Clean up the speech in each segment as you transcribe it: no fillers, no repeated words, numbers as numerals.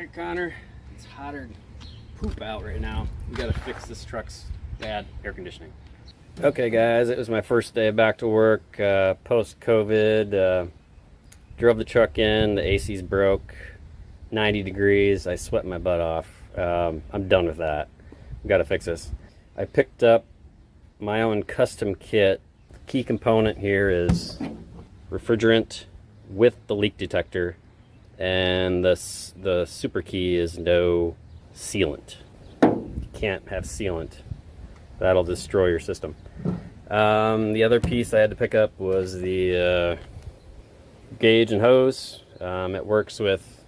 Alright, Connor, it's hotter than poop out right now. We gotta fix this truck's bad air conditioning. Okay guys, it was my first day back to work post-COVID. Drove the truck in, the AC's broke, 90 degrees, I sweat my butt off. I'm done with that. We gotta fix this. I picked up my own custom kit. Key component here is refrigerant with the leak detector, and the super key is no sealant. You can't have sealant. That'll destroy your system. The other piece I had to pick up was the gauge and hose. It works with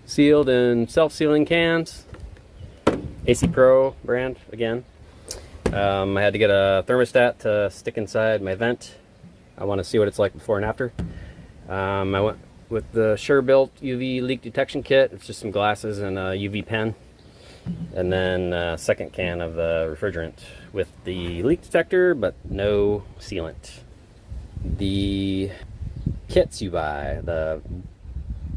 sealed and self-sealing cans. AC Pro brand again. I had to get a thermostat to stick inside my vent. I want to see what it's like before and after. I went with the Sure-Built UV leak detection kit. It's just some glasses and a UV pen. And then a second can of the refrigerant with the leak detector, but no sealant. The kits you buy, the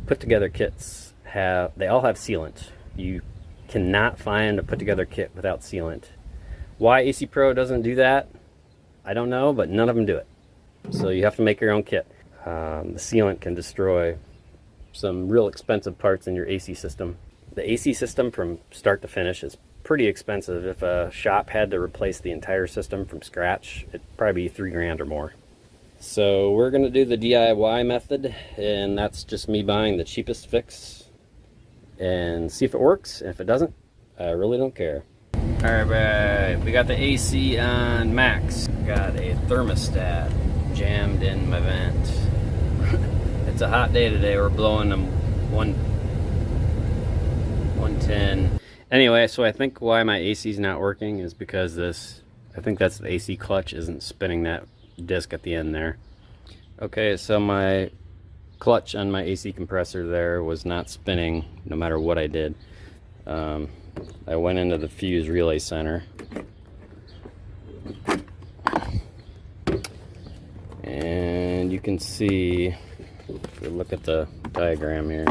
put-together kits, they all have sealant. You cannot find a put-together kit without sealant. Why AC Pro doesn't do that, I don't know, but none of them do it. So you have to make your own kit. The sealant can destroy some real expensive parts in your AC system. The AC system from start to finish is pretty expensive. If a shop had to replace the entire system from scratch, it'd probably be $3 grand or more. So we're gonna do the DIY method, and that's just me buying the cheapest fix and see if it works. And if it doesn't, I really don't care. All right, we got the AC on max. Got a thermostat jammed in my vent. It's a hot day today. We're blowing them 110. Anyway, so I think why my AC's not working is because I think that's the AC clutch isn't spinning that disc at the end there. Okay, so my clutch on my AC compressor there was not spinning no matter what I did. I went into the fuse relay center and you can see, if you look at the diagram here,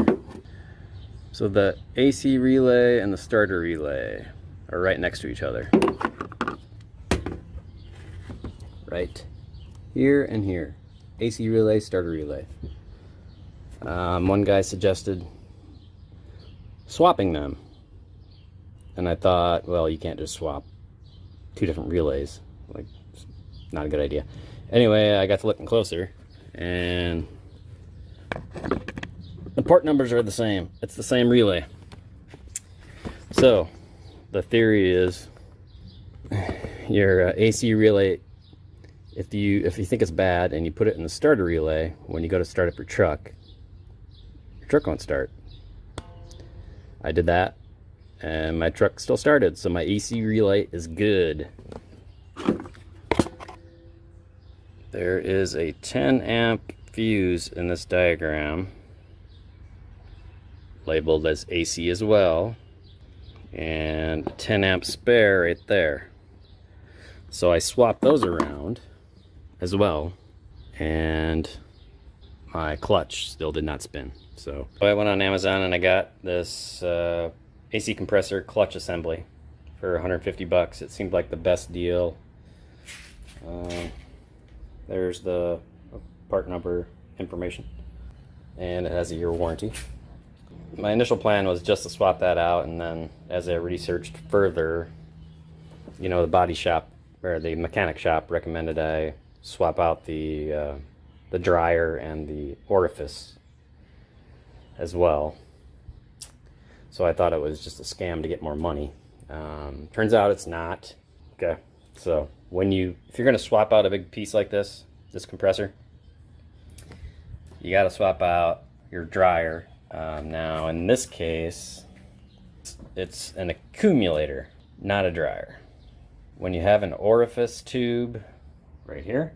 so the AC relay and the starter relay are right next to each other, right here and here. AC relay, starter relay. One guy suggested swapping them, and I thought, well, you can't just swap two different relays. Like, it's not a good idea. Anyway, I got to looking closer, and the port numbers are the same. It's the same relay. So the theory is your AC relay, if you think it's bad and you put it in the starter relay, when you go to start up your truck won't start. I did that and my truck still started, so my AC relay is good. There is a 10 amp fuse in this diagram, labeled as AC as well, and a 10 amp spare right there. So I swapped those around as well, and my clutch still did not spin. So I went on Amazon and I got this AC compressor clutch assembly for 150 bucks. It seemed like the best deal. There's the part number information, and it has a year warranty. My initial plan was just to swap that out, and then as I researched further, you know, the body shop or the mechanic shop recommended I swap out the dryer and the orifice as well. So I thought it was just a scam to get more money. Turns out it's not. Okay, so if you're going to swap out a big piece like this compressor, you got to swap out your dryer. Now in this case, it's an accumulator, not a dryer. When you have an orifice tube right here,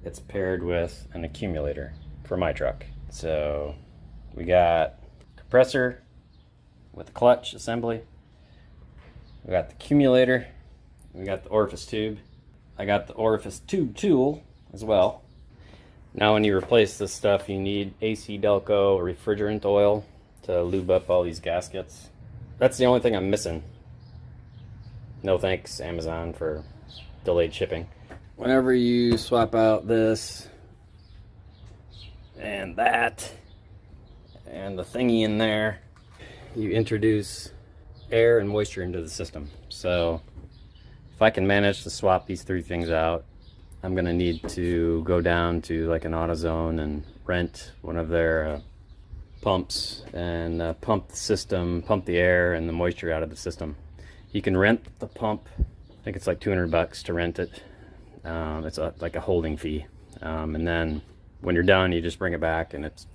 it's paired with an accumulator for my truck. So we got compressor with the clutch assembly, we got the accumulator, we got the orifice tube. I got the orifice tube tool as well. Now when you replace this stuff, you need AC Delco refrigerant oil. to lube up all these gaskets. That's the only thing I'm missing. No thanks, Amazon, for delayed shipping. Whenever you swap out this and that and the thingy in there, you introduce air and moisture into the system. So if I can manage to swap these three things out, I'm gonna need to go down to like an AutoZone and rent one of their pumps and pump the system, pump the air and the moisture out of the system. You can rent the pump. I think it's like $200 to rent it. It's like a holding fee. And then when you're done, you just bring it back and it's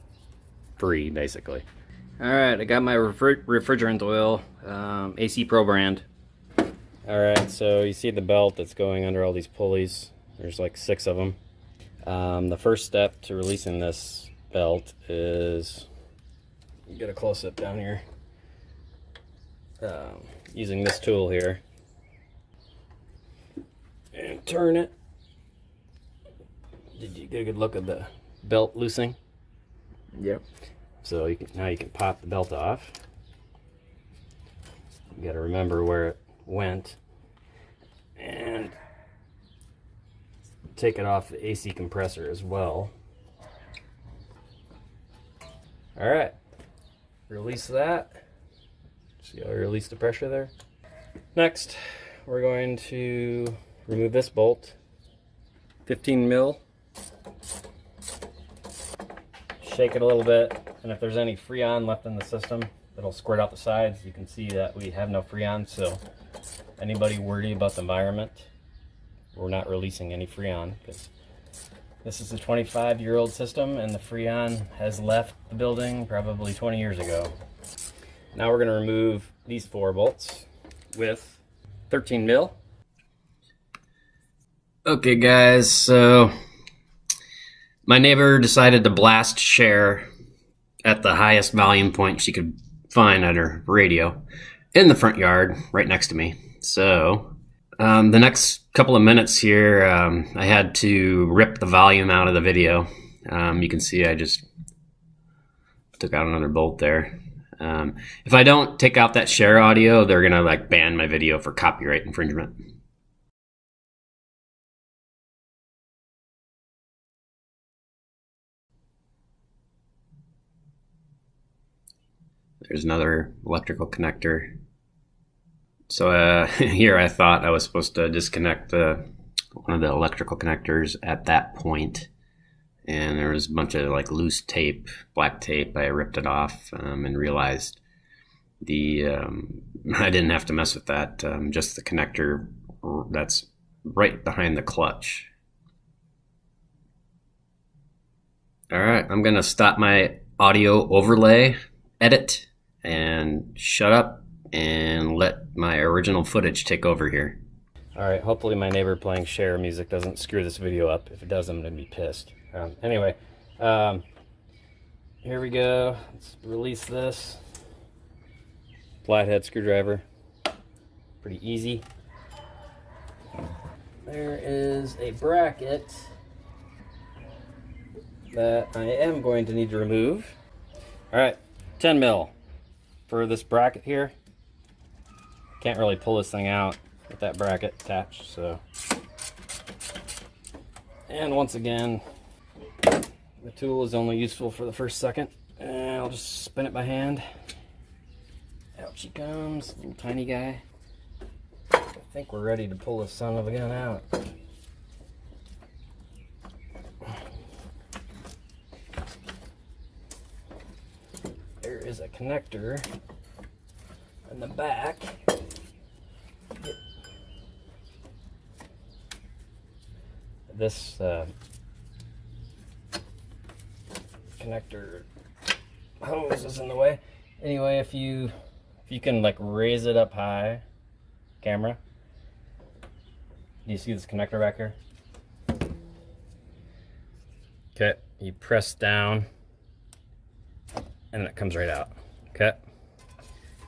free, basically. All right, I got my refrigerant oil, AC Pro brand. All right, so you see the belt that's going under all these pulleys. There's like 6 of them. The first step to releasing this belt is, get a close-up down here, using this tool here, and turn it. Did you get a good look at the belt loosening? Yep. So now you can pop the belt off. You got to remember where it went and take it off the AC compressor as well. All right, release that. See how I release the pressure there? Next, we're going to remove this bolt, 15 mil. Shake it a little bit, and if there's any Freon left in the system, it'll squirt out the sides. You can see that we have no Freon, so anybody worried about the environment, we're not releasing any Freon because this is a 25-year-old system and the Freon has left the building probably 20 years ago. Now we're going to remove these 4 bolts with 13 mil. Okay guys, so my neighbor decided to blast Cher at the highest volume point she could find at her radio in the front yard right next to me. So the next couple of minutes here, I had to rip the volume out of the video. You can see I just took out another bolt there. If I don't take out that Cher audio, they're gonna like ban my video for copyright infringement. There's another electrical connector. So here I thought I was supposed to disconnect one of the electrical connectors at that point, and there was a bunch of like loose tape, black tape. I ripped it off and realized I didn't have to mess with that. Just the connector that's right behind the clutch. All right, I'm gonna stop my audio overlay edit and shut up and let my original footage take over here. All right, hopefully my neighbor playing Cher music doesn't screw this video up. If it does, I'm gonna be pissed. Anyway, here we go. Let's release this. Flathead screwdriver, pretty easy. There is a bracket that I am going to need to remove. All right, 10 mil for this bracket here. Can't really pull this thing out with that bracket attached, so. And once again, the tool is only useful for the first second. And I'll just spin it by hand. Out she comes, little tiny guy. I think we're ready to pull this son of a gun out. There is a connector in the back. This connector hose is in the way. Anyway, if you can like raise it up high, camera. Do you see this connector back here? Okay, you press down and it comes right out. Okay,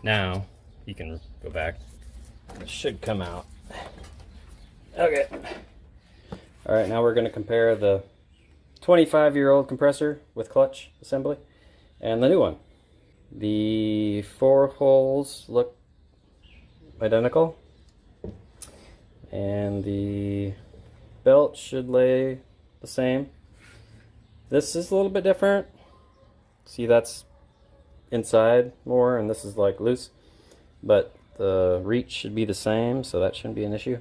now you can go back. It should come out. Okay. All right, now we're going to compare the 25-year-old compressor with clutch assembly and the new one. The 4 holes look identical, and the belt should lay the same. This is a little bit different. See, that's inside more, and this is like loose, but the reach should be the same, so that shouldn't be an issue.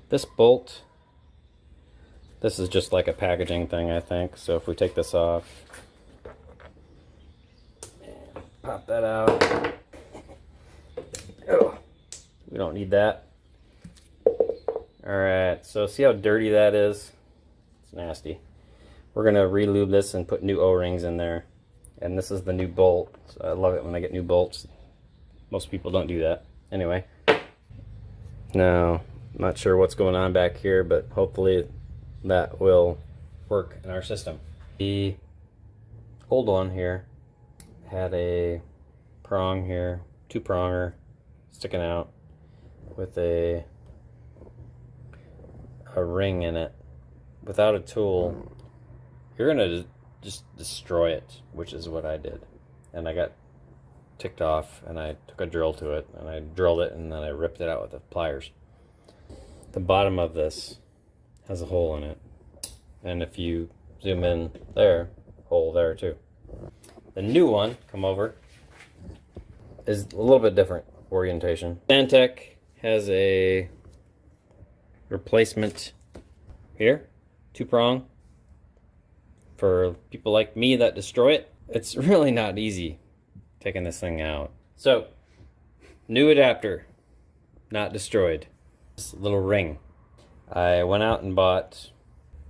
This bolt, this is just like a packaging thing, I think. So if we take this off and pop that out, oh, we don't need that. Alright, so see how dirty that is? It's nasty. We're gonna re-lube this and put new O-rings in there. And this is the new bolt. So I love it when I get new bolts. Most people don't do that. Anyway. Now, I'm not sure what's going on back here, but hopefully that will work in our system. The old one here had a prong here, 2-pronger sticking out with a ring in it. Without a tool, you're gonna just destroy it, which is what I did. And I got ticked off, and I took a drill to it, and I drilled it, and then I ripped it out with the pliers. The bottom of this has a hole in it, and if you zoom in there, hole there too. The new one, come over, is a little bit different orientation. Santec has a replacement here, 2-prong, for people like me that destroy it. It's really not easy taking this thing out. So, new adapter, not destroyed. This little ring. I went out and bought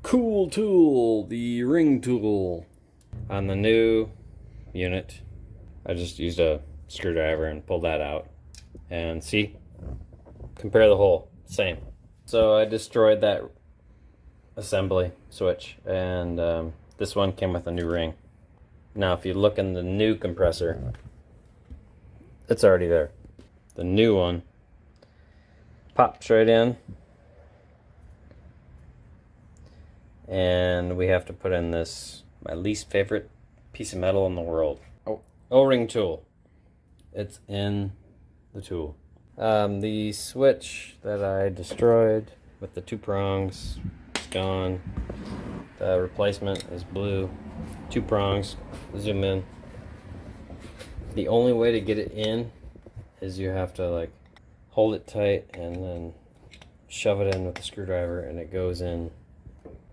Cool Tool, the ring tool. On the new unit, I just used a screwdriver and pulled that out. And see, compare the hole, same. So I destroyed that assembly switch, and this one came with a new ring. Now if you look in the new compressor, it's already there. The new one pops right in, and we have to put in this, my least favorite piece of metal in the world, O-ring tool. It's in the tool. The switch that I destroyed with the 2 prongs is gone. The replacement is blue. 2 prongs, zoom in. The only way to get it in is you have to like hold it tight and then shove it in with the screwdriver, and it goes in.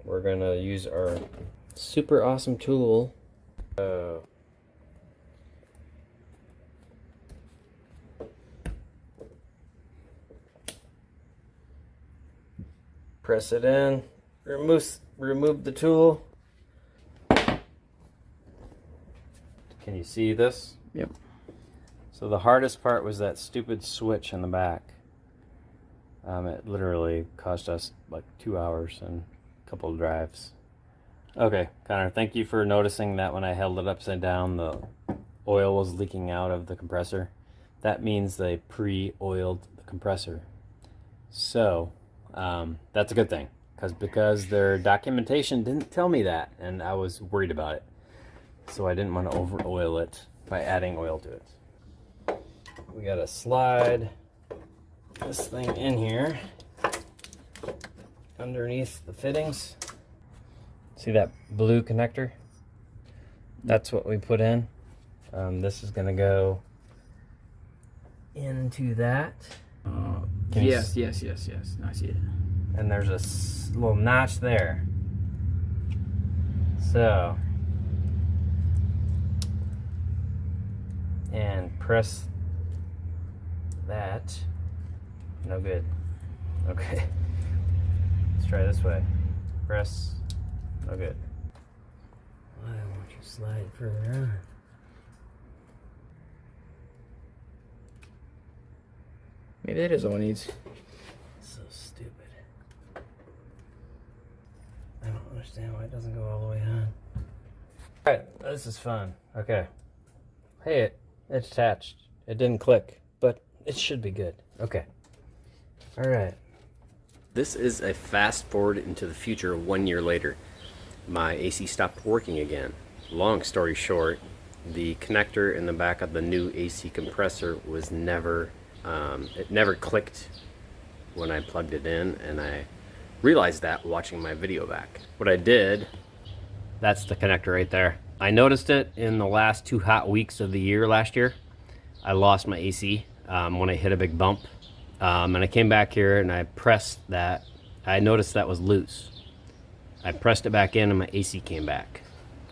We're gonna use our super awesome tool. Press it in, remove the tool. Can you see this? Yep. So the hardest part was that stupid switch in the back. It literally cost us like 2 hours and a couple of drives. Okay, Connor, thank you for noticing that when I held it upside down, the oil was leaking out of the compressor. That means they pre-oiled the compressor. So, that's a good thing, because their documentation didn't tell me that, and I was worried about it. So I didn't want to over oil it by adding oil to it. We gotta slide this thing in here underneath the fittings. See that blue connector? That's what we put in. This is gonna go into that. Yes. I see it. And there's a little notch there. So, and press that. No good. Okay. Let's try this way. Press. No good. Why won't you slide further on? Maybe that is all it needs. So stupid. I don't understand why it doesn't go all the way on. Alright, this is fun. Okay. Hey, it's attached. It didn't click, but it should be good. Okay. Alright. This is a fast forward into the future 1 year later. my AC stopped working again. Long story short, the connector in the back of the new AC compressor was never, it never clicked when I plugged it in, and I realized that watching my video back. What I did, that's the connector right there. I noticed it in the last 2 hot weeks of the year last year. I lost my AC when I hit a big bump. And I came back here and I pressed that. I noticed that was loose. I pressed it back in and my AC came back.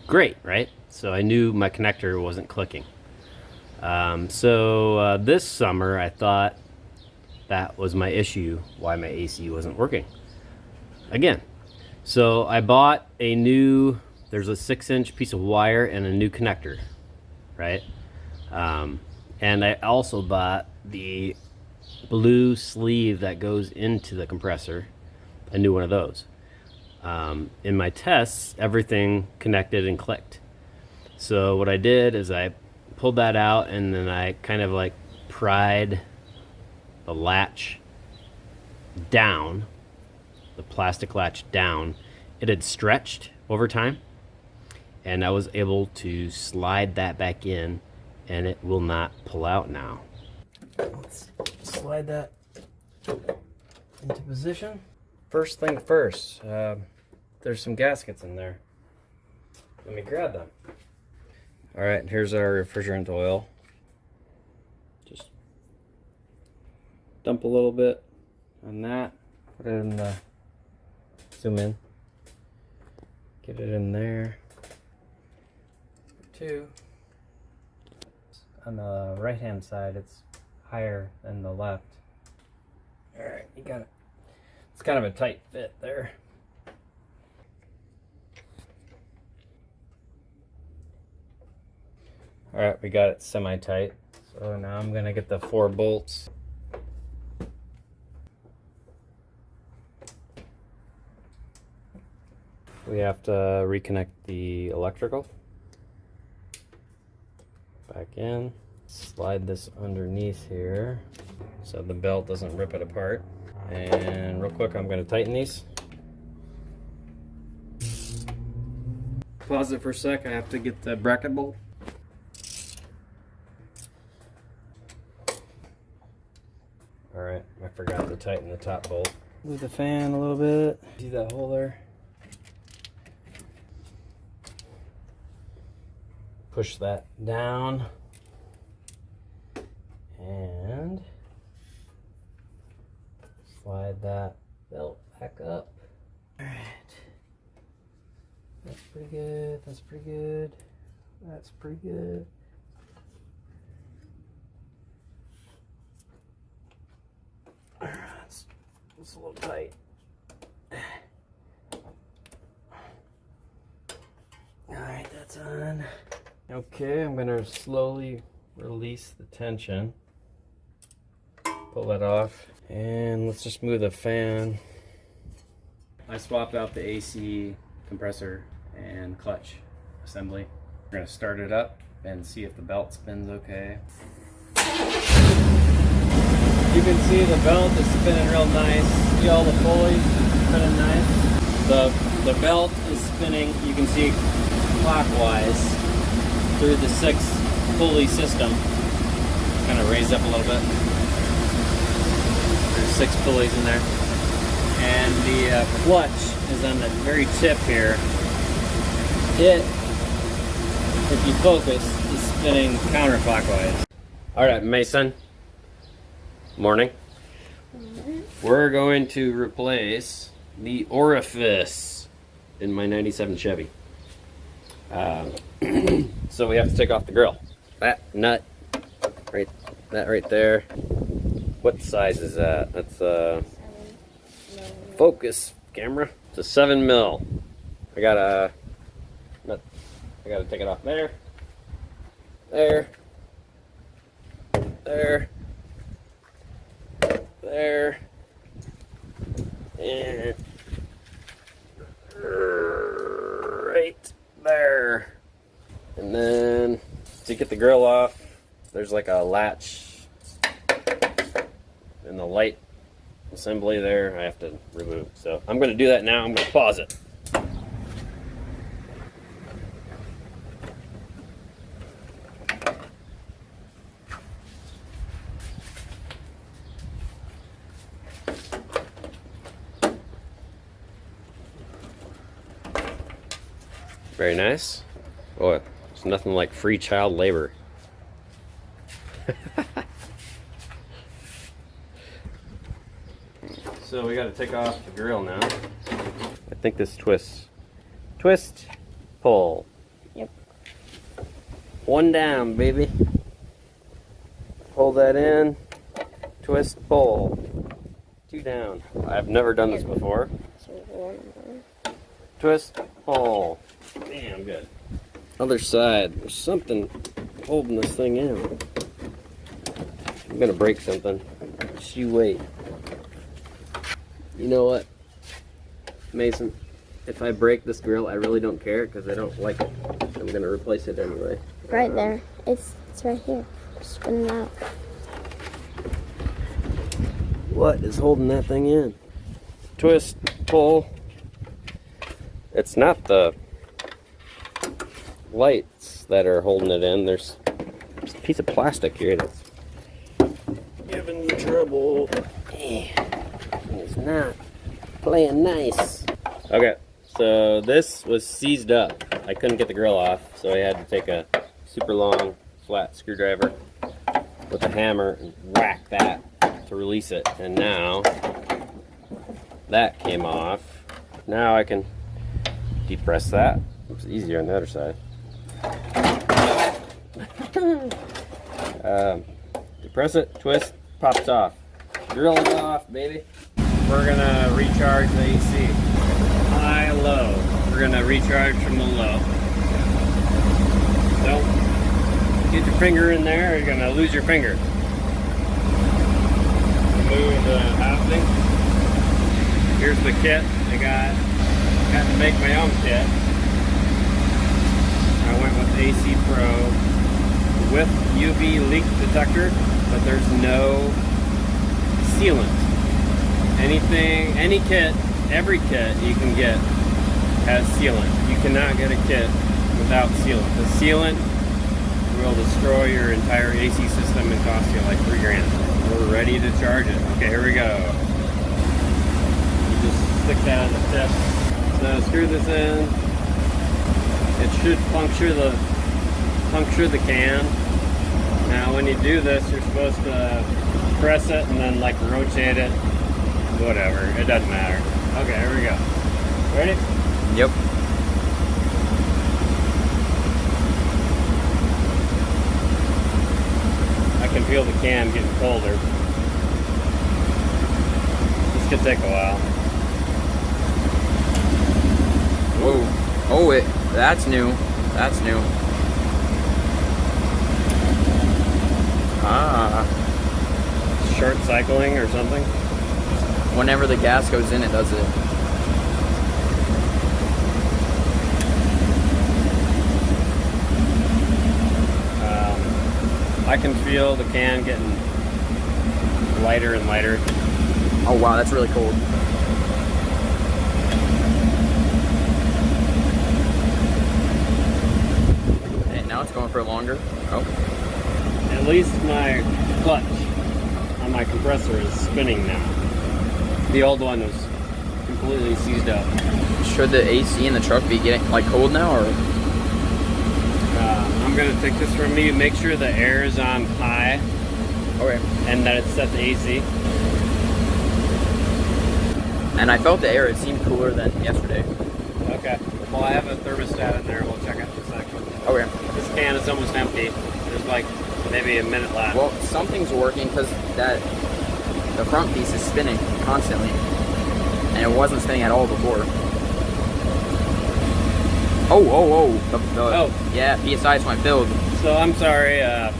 Great, right? So I knew my connector wasn't clicking. This summer I thought that was my issue, why my AC wasn't working again. So I bought a new, there's a 6-inch piece of wire and a new connector, right? And I also bought the blue sleeve that goes into the compressor, a new one of those. In my tests, everything connected and clicked. So what I did is I pulled that out and then I kind of like pried the latch down, the plastic latch down. It had stretched over time and I was able to slide that back in and it will not pull out now. Let's slide that into position. First thing first, there's some gaskets in there. Let me grab them. All right, here's our refrigerant oil. Just dump a little bit on that. Put it in the, zoom in. Get it in there. Two. On the right hand side, it's higher than the left. All right, you got it. It's kind of a tight fit there. All right, we got it semi-tight. So now I'm gonna get the 4 bolts. We have to reconnect the electrical. Back in. Slide this underneath here so the belt doesn't rip it apart. And real quick, I'm gonna tighten these. Pause it for a sec, I have to get the bracket bolt. Alright, I forgot to tighten the top bolt. Move the fan a little bit. See that hole there? Push that down. And slide that belt back up. Alright. That's pretty good. That's pretty good. That's pretty good. Alright, it's a little tight. Alright, that's on. Okay, I'm going to slowly release the tension. Pull that off. And let's just move the fan. I swapped out the AC compressor and clutch assembly. We're going to start it up and see if the belt spins okay. You can see the belt is spinning real nice. See all the pulleys spinning nice. The belt is spinning, you can see clockwise through the 6 pulley system. Kind of raised up a little bit. There's 6 pulleys in there. And the clutch is on the very tip here. It, if you focus, is spinning counterclockwise. Alright, Mason. Morning. We're going to replace the orifice in my 97 Chevy. So we have to take off the grill. That nut, that right there. What size is that? That's a focus camera. It's a 7 mil. I gotta take it off there, there, and right there. And then to get the grill off, there's like a latch and the light assembly there I have to remove. So I'm going to do that now. I'm going to pause it. Very nice. Boy, it's nothing like free child labor. So we got to take off the grill now. I think this twists. Twist, pull. Yep. One down, baby. Pull that in. Twist, pull. Two down. I've never done this before. Twist, pull. Damn good. Other side. There's something holding this thing in. I'm gonna break something. Just you wait. You know what, Mason? If I break this grill, I really don't care because I don't like it. I'm gonna replace it anyway. Right there. It's right here. Spin it out. What is holding that thing in? Twist, pull. It's not the lights that are holding it in. There's a piece of plastic here that's giving me trouble. It's not playing nice. Okay, so this was seized up. I couldn't get the grill off, so I had to take a super long flat screwdriver with a hammer and whack that to release it. And now that came off. Now I can depress that. It's easier on the other side. Depress it, twist, pops off. Grill is off, baby. We're gonna recharge the AC. High, low. We're gonna recharge from the low. Don't get your finger in there or you're gonna lose your finger. Remove the housing. Here's the kit. I got to make my own kit. I went with AC Pro with UV leak detector, but there's no sealant. Anything, any kit, every kit you can get has sealant. You cannot get a kit without sealant. The sealant will destroy your entire AC system and cost you like $3 grand. We're ready to charge it. Okay, here we go. You just stick that on the tip. So screw this in. It should puncture the can. Now when you do this, you're supposed to press it and then like rotate it. Whatever, it doesn't matter. Okay, here we go. Ready? Yep. I can feel the can getting colder. This could take a while. Whoa. Oh, that's new. That's new. Ah. Short cycling or something? Whenever the gas goes in, it does it. I can feel the can getting lighter and lighter. Oh wow, that's really cold. And now it's going for longer. Oh. At least my clutch on my compressor is spinning now. The old one was completely seized up. Should the AC in the truck be getting like cold now, or? I'm gonna take this from you. Make sure the air is on high. Okay. And that it's set to AC. And I felt the air. It seemed cooler than yesterday. Okay. Well, I have a thermostat in there. We'll check it in a second. Okay. This can is almost empty. There's like maybe a minute left. Well, something's working because the front piece is spinning constantly, and it wasn't spinning at all before. Oh. Yeah, PSI is when filled. So I'm sorry. I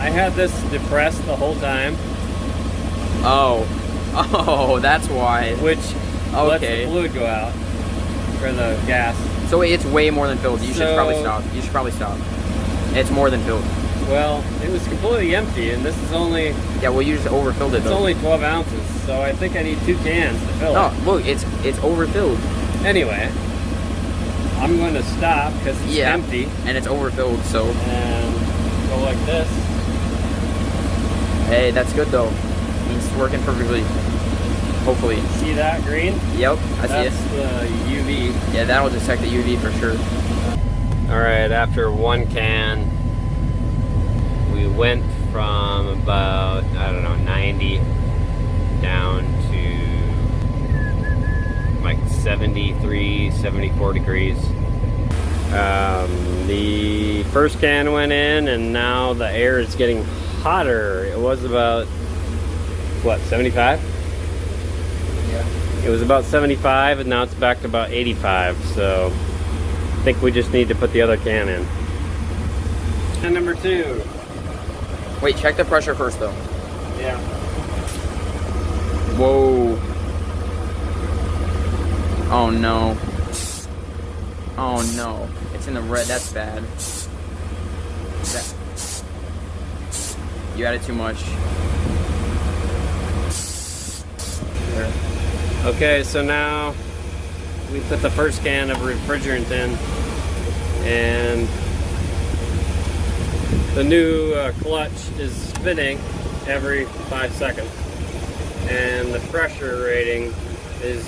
had this depressed the whole time. Oh, that's why. Which lets okay. the fluid go out for the gas. So it's way more than filled. You should probably stop. You should probably stop. It's more than filled. Well, it was completely empty, and this is only... Yeah, well, you just overfilled it, It's though. only 12 ounces, so I think I need 2 cans to fill No, it. look, it's overfilled. Anyway, I'm going to stop because it's empty. And it's overfilled, so... And go like this. Hey, that's good, though. It's working perfectly. Hopefully. See that green? Yep, I see it. That's the UV. Yeah, that'll detect the UV for sure. All right, after one can, we went from about, I don't know, 90 down to like 73, 74 degrees. The first can went in, and now the air is getting hotter. It was about, what, 75? Yeah. It was about 75, and now it's back to about 85, so I think we just need to put the other can in. And number 2. Wait, check the pressure first though. Yeah. Whoa. Oh no. Oh no. It's in the red. That's bad. You added too much. There. Okay, so now we put the first can of refrigerant in, and the new clutch is spinning every 5 seconds, and the pressure rating is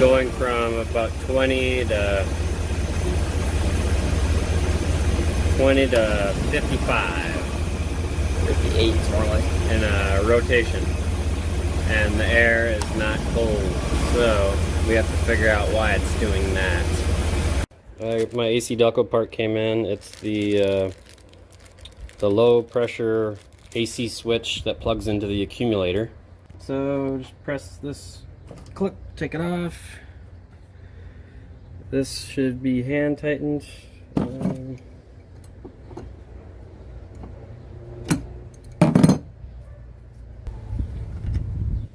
going from about 20 to 55 58 is more like. in a rotation, and the air is not cold, so we have to figure out why it's doing that. My AC Delco part came in. It's the low pressure AC switch that plugs into the accumulator. So just press this click, take it off. This should be hand tightened.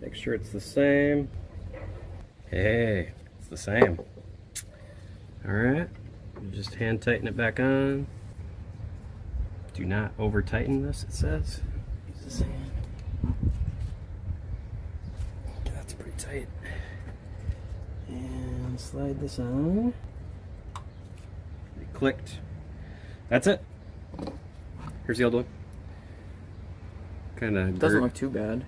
Make sure it's the same. Hey, it's the same. Alright, just hand tighten it back on. Do not over tighten this, it says. Use this hand. That's pretty tight. And slide this on. It clicked. That's it. Here's the old one. Kind of Doesn't look too bad.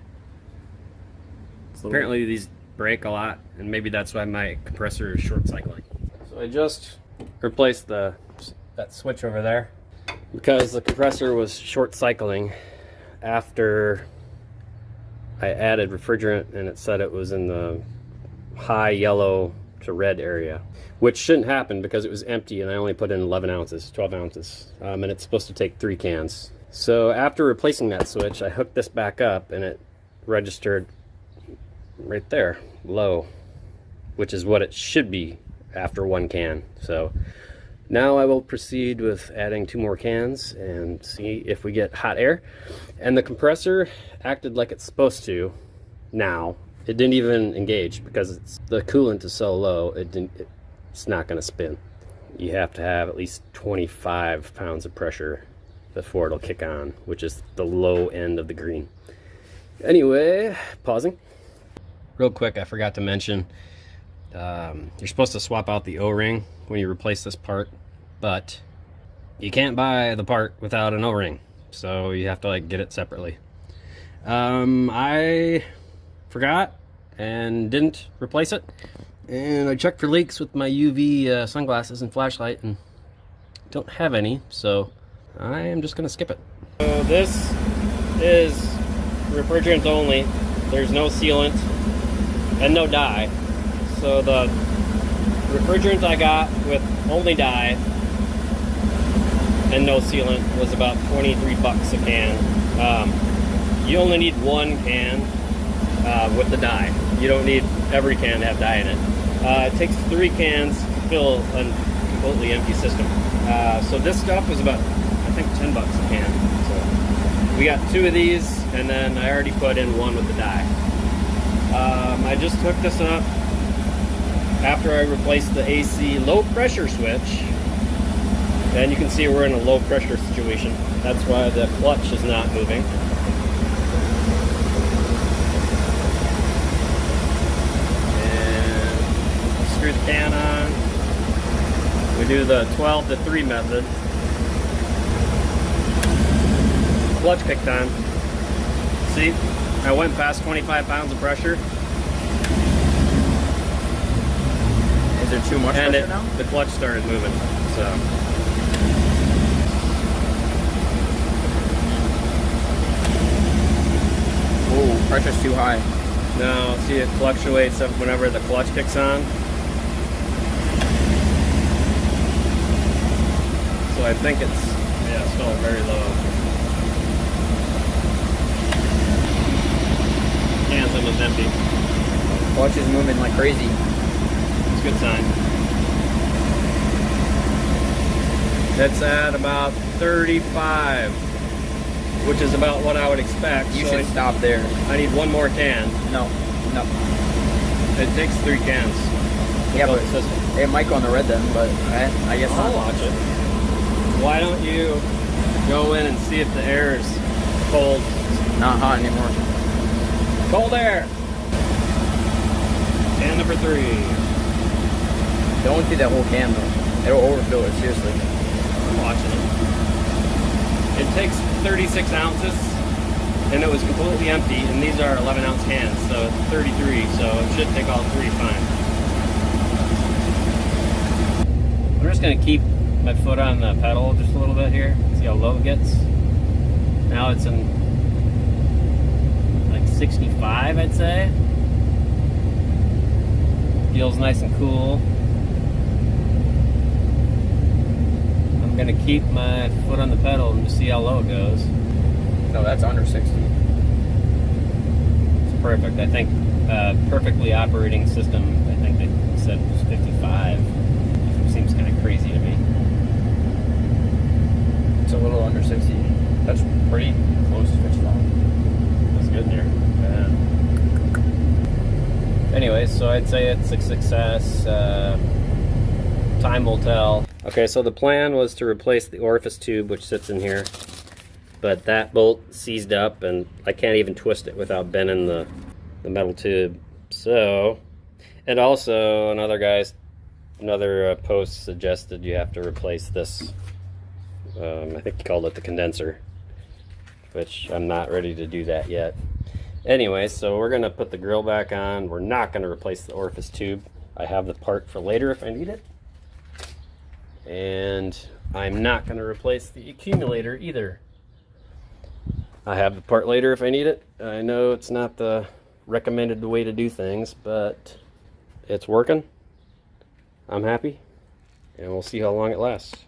Apparently these break a lot, and maybe that's why my compressor is short cycling. So I just replaced that switch over there because the compressor was short cycling after I added refrigerant, and it said it was in the high yellow to red area, which shouldn't happen because it was empty and I only put in 11 ounces, 12 ounces, and it's supposed to take 3 cans. So after replacing that switch, I hooked this back up, and it registered right there, low, which is what it should be after 1 can. So now I will proceed with adding 2 more cans and see if we get hot air. And the compressor acted like it's supposed to now. It didn't even engage because the coolant is so low, it's not going to spin. You have to have at least 25 pounds of pressure before it'll kick on, which is the low end of the green. Anyway, pausing. Real quick, I forgot to mention, you're supposed to swap out the O-ring when you replace this part, but you can't buy the part without an O-ring, so you have to like get it separately. I forgot and didn't replace it, and I checked for leaks with my UV sunglasses and flashlight and don't have any, so I am just gonna skip it. So this is refrigerant only. There's no sealant and no dye. So the refrigerant I got with only dye and no sealant was about 23 bucks a can. You only need 1 can with the dye. You don't need every can to have dye in it. It takes 3 cans to fill a completely empty system. So this stuff was about, I think, 10 bucks a can. So we got 2 of these, and then I already put in 1 with the dye. I just hooked this up after I replaced the AC low pressure switch, and you can see we're in a low pressure situation. That's why the clutch is not moving. And screw the can on. We do the 12 to 3 method. Clutch kicked on. See? I went past 25 pounds of pressure. Is there too much And pressure now? the clutch started moving, so. Oh, pressure's too high. No, see it fluctuates up whenever the clutch kicks on. So I think it's, yeah, still very low. Can's almost empty. Clutch is moving like crazy. It's a good sign. It's at about 35, which is about what I would expect. You So should stop there. I need one more can. No, no. It takes 3 cans. to Yeah, build but the system. it might go on the red then, but I guess I'll not. watch it. Why don't you go in and see if the air is cold? Not hot anymore. Cold air. Can number 3. Don't empty that whole can though. It'll overfill it, seriously. I'm watching it. It takes 36 ounces, and it was completely empty, and these are 11-ounce cans, so it's 33, so it should take all 3 fine. I'm just going to keep my foot on the pedal just a little bit here, see how low it gets. Now it's in like 65, I'd say. Feels nice and cool. I'm gonna keep my foot on the pedal and just see how low it goes. No, that's under 60. It's perfect. I think perfectly operating system, I think they said was 55. It seems kind of crazy to me. It's a little under 60. That's pretty close to 55. That's good there. Anyways, so I'd say it's a success. Time will tell. Okay, so the plan was to replace the orifice tube which sits in here, but that bolt seized up and I can't even twist it without bending the metal tube. So, and also another post suggested you have to replace this. I think he called it the condenser, which I'm not ready to do that yet. Anyway, so we're gonna put the grill back on. We're not gonna replace the orifice tube. I have the part for later if I need it. And I'm not gonna replace the accumulator either. I have the part later if I need it. I know it's not the recommended way to do things, but it's working. I'm happy, and we'll see how long it lasts.